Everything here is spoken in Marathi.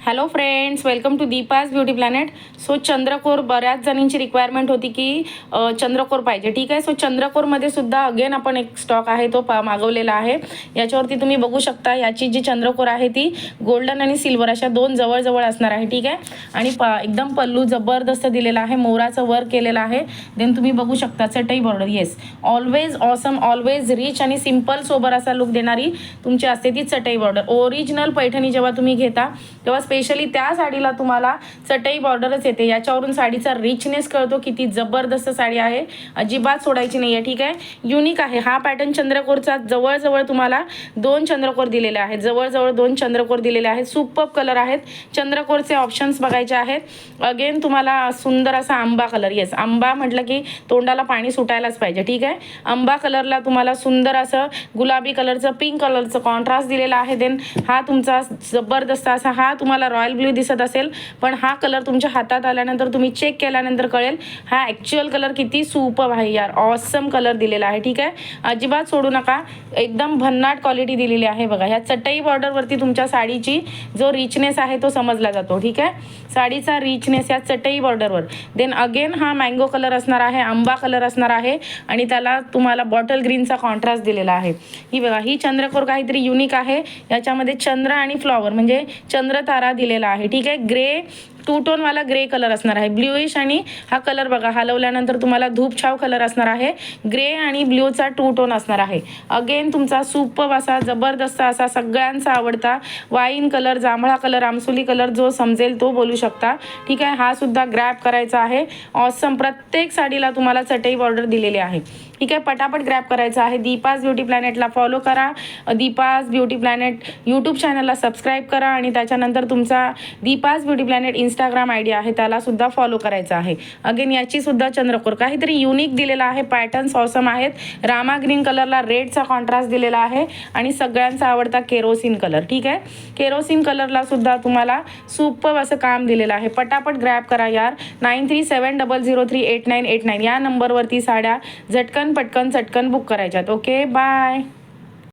Hello friends, welcome to Deepa's beauty planet. So चंद्रकोर बऱ्याच जणींची रिक्वायरमेंट होती की चंद्रकोर पाहिजे. ठीक आहे. सो चंद्रकोरमध्ये सुद्धा अगेन आपण एक स्टॉक आहे तो मागवलेला आहे. याच्यावरती तुम्ही बघू शकता, याची जी चंद्रकोर आहे ती गोल्डन आणि सिल्वर अशा दोन जवळ असणार आहे. ठीक आहे. आणि एकदम पल्लू जबरदस्त दिलेला आहे, मोराचं वर्क केलेलं आहे. देन तुम्ही बघू शकता चटई border. Yes, always awesome, always rich आणि सिम्पल सोबर असा लुक देणारी तुमची असते ती चटई बॉर्डर. ओरिजिनल पैठणी जेव्हा तुम्ही घेता तेव्हा स्पेशली त्या साडीला तुम्हाला चटई बॉर्डरच येते. याच्यावरून साडीचा रिचनेस कळतो, किती जबरदस्त साडी आहे, अजिबात सोडायची नाही आहे. ठीक आहे. युनिक आहे हा पॅटर्न चंद्रकोरचा. जवळ तुम्हाला दोन चंद्रकोर दिलेले आहेत, जवळ दोन चंद्रकोर दिलेले आहेत. सुपर कलर आहेत. चंद्रकोरचे ऑप्शन्स बघायचे आहेत. अगेन तुम्हाला सुंदर असा आंबा कलर. येस, आंबा म्हटलं की तोंडाला पाणी सुटायलाच पाहिजे. ठीक आहे. आंबा कलरला तुम्हाला सुंदर असं गुलाबी कलरचं, पिंक कलरचं कॉन्ट्रास्ट दिलेला आहे. देन हा तुमचा जबरदस्त असा हा तुम्हाला रॉयल ब्ल्यू दिसत असेल, पण हा कलर तुमच्या हातात आल्यानंतर तुम्ही चेक केल्यानंतर कळेल हा ॲक्च्युअल कलर किती सुपर आहे यार. ऑसम कलर दिलेला आहे. ठीक आहे. अजिबात सोडू नका, एकदम भन्नाट क्वालिटी दिलेली आहे. बघा, ह्या चटई बॉर्डरवरती तुमच्या साडीची जो रिचनेस आहे तो समजला जातो. ठीक आहे. साडीचा रिचनेस या चटई बॉर्डरवर. देन अगेन हा मँगो कलर असणार आहे, आंबा कलर असणार आहे आणि त्याला तुम्हाला बॉटल ग्रीनचा कॉन्ट्रास्ट दिलेला आहे. ही बघा, ही चंद्रकोर काहीतरी युनिक आहे. याच्यामध्ये चंद्र आणि फ्लॉवर म्हणजे चंद्र तारा दिलेला आहे. ठीक आहे. ग्रे टू टोन वाला ग्रे कलर असणार आहे, ब्ल्यूइश. आणि हा कलर बघा हलवल्यानंतर तुम्हाला धूप छाव कलर असणार आहे. ग्रे आणि ब्ल्यूचा टू टोन असणार आहे. अगेन तुमचा सुपर असा जबरदस्त असा सगळ्यांचा आवडता वाईन कलर, जांभळा कलर, आमसुली कलर, जो समजेल तो बोलू शकता. ठीक आहे. हा सुद्धा ग्रॅब करायचा आहे. ऑसम. प्रत्येक साडीला तुम्हाला चटई बॉर्डर दिलेली आहे. ठीक आहे. पटापट ग्रॅब करायचं आहे. दीपाज ब्युटी प्लॅनेटला फॉलो करा. दीपाज ब्युटी प्लॅनेट यूट्यूब चॅनलला सबस्क्राईब करा आणि त्याच्यानंतर तुमचा Deepa's beauty planet Instagram ID आहे त्याला सुद्धा फॉलो करायचं आहे. अगेन याची सुद्धा चंद्रकोर काहीतरी युनिक दिलेला आहे. पॅटर्न्स ऑसम आहेत. रामा ग्रीन कलरला रेडचा कॉन्ट्रास्ट दिलेला आहे आणि सगळ्यांचा आवडता केरोसिन कलर. ठीक आहे. केरोसिन कलरला सुद्धा तुम्हाला सुपर असं काम दिलेलं आहे. पटापट ग्रॅब करा यार. 9370038989 या नंबरवरती साड्या झटकन पटकन चटकन बुक करायच्यात. Okay, bye.